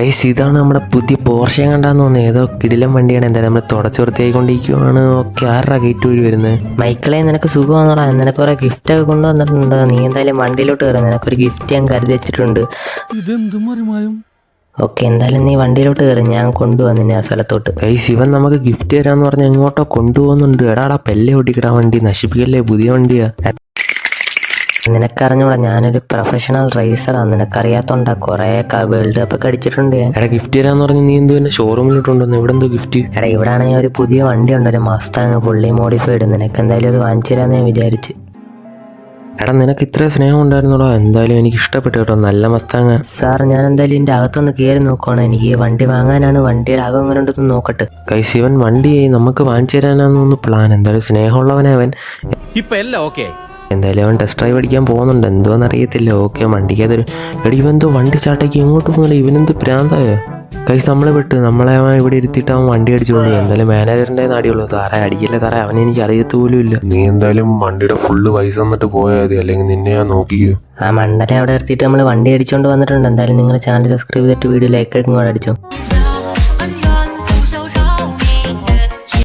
Guys ഇതാണ് നമ്മുടെ പുതിയ പോർഷെ കണ്ടാന്ന് തോന്നുന്നത്. ഏതോ കിടിലം വണ്ടിയാണ്. എന്തായാലും നമ്മൾ തുടച്ച് വൃത്തിയായിക്കൊണ്ടിരിക്കുവാണ്. ഓക്കെ, ആരുടെ ഗേറ്റ് വഴി വരുന്നത്? മൈക്കിളെ, നിനക്ക് സുഖമാണെന്ന് പറയാം. നിനക്ക് കുറെ ഗിഫ്റ്റ് ഒക്കെ കൊണ്ടുവന്നിട്ടുണ്ട്. നീ എന്തായാലും വണ്ടിയിലോട്ട് കയറി. നിനക്കൊരു ഗിഫ്റ്റ് ഞാൻ കരുതി വെച്ചിട്ടുണ്ട്. ഓക്കെ, എന്തായാലും നീ വണ്ടിയിലോട്ട് കയറി. ഞാൻ കൊണ്ടുവന്നിനെ ആ സ്ഥലത്തോട്ട്. ഗൈസ് ഇവൻ നമുക്ക് ഗിഫ്റ്റ് തരാന്ന് പറഞ്ഞ് എങ്ങോട്ടോ കൊണ്ടുപോകുന്നുണ്ട്. എടാടാ പെല്ലെ ഓടിക്കടാ വണ്ടി, നശിപ്പിക്കല്ലേ, പുതിയ വണ്ടിയാ. നിനക്കറിഞ്ഞൂടാ, ഞാനൊരു പ്രൊഫഷണൽ റേസറാണ്. നിനക്കറിയാത്തോണ്ടാ. കുറെ വേൾഡ് കപ്പ് ഒക്കെ അടിച്ചിട്ടുണ്ട് ഞാൻ. എടാ ഗിഫ്റ്റ് തരാന്ന് പറഞ്ഞ് നീ എന്തോ എന്നെ ഷോറൂമിലോട്ടുണ്ടെന്ന്. ഇവിടെ എന്തോ ഗിഫ്റ്റ്? എടാ, ഇവിടാണെങ്കിൽ ഒരു പുതിയ വണ്ടി ഉണ്ട്, ഒരു മസ്താങ് ഫുള്ളി മോഡിഫൈഡ്. നിനക്ക് എന്തായാലും അത് വാങ്ങിച്ചു തരാമെന്ന് ഞാൻ വിചാരിച്ച്. എടാ നിനക്ക് ഇത്ര സ്നേഹം ഉണ്ടായിരുന്നോടോ. എന്തായാലും എനിക്ക് ഇഷ്ടപ്പെട്ടു കേട്ടോ, നല്ല മസ്താങ്. സാർ, ഞാൻ എന്തായാലും ഇതിൻ്റെ അകത്തൊന്ന് കയറി നോക്കുവാണ്. എനിക്ക് ഈ വണ്ടി വാങ്ങാനാണ്. വണ്ടിയുടെ അകം എങ്ങനെ ഉണ്ടെന്ന് നോക്കട്ടെ. ഗൈസ് ഇവൻ വണ്ടി നമുക്ക് വാങ്ങിച്ചു തരാനാണെന്ന് പ്ലാൻ. എന്തായാലും സ്നേഹമുള്ളവനവൻ. ഇപ്പൊ എല്ലാം ഓക്കെ. എന്തായാലും അവൻ ടെസ്റ്റ് ഡ്രൈവ് അടിക്കാൻ പോകുന്നുണ്ട്. എന്തോന്ന് അറിയത്തില്ല. ഓക്കെ, വണ്ടിക്കകത്തൊരു എടി ഇവെന്തോ വണ്ടി സ്റ്റാർട്ടാക്കി എങ്ങോട്ട് പോകുന്നില്ല. ഇവനെന്ത് പ്രാന്തായ. കൈസ് നമ്മളെ വിട്ട് നമ്മളെ അവൻ ഇവിടെ ഇരുത്തിയിട്ട് അവൻ വണ്ടി അടിച്ചുകൊണ്ട്. എന്തായാലും മാനേജറിൻ്റെ നാടിയുള്ളൂ. താറേ അടിക്കില്ല താറേ, അവനെ എനിക്ക് അറിയത്ത് പോലും ഇല്ല. നീ എന്തായാലും വണ്ടിയുടെ ഫുള്ള് പൈസ തന്നിട്ട് പോയാൽ മതി, അല്ലെങ്കിൽ നിന്നെ ഞാൻ നോക്കിക്കോ. ആ മണ്ടനെ അവിടെ നിർത്തിയിട്ട് നമ്മൾ വണ്ടി അടിച്ചുകൊണ്ട് വന്നിട്ടുണ്ട്. എന്തായാലും നിങ്ങൾ ചാനൽ സബ്സ്ക്രൈബ് ചെയ്തിട്ട് വീഡിയോ ലൈക്ക് അടിക്കും കൂടെ അടിച്ചോ.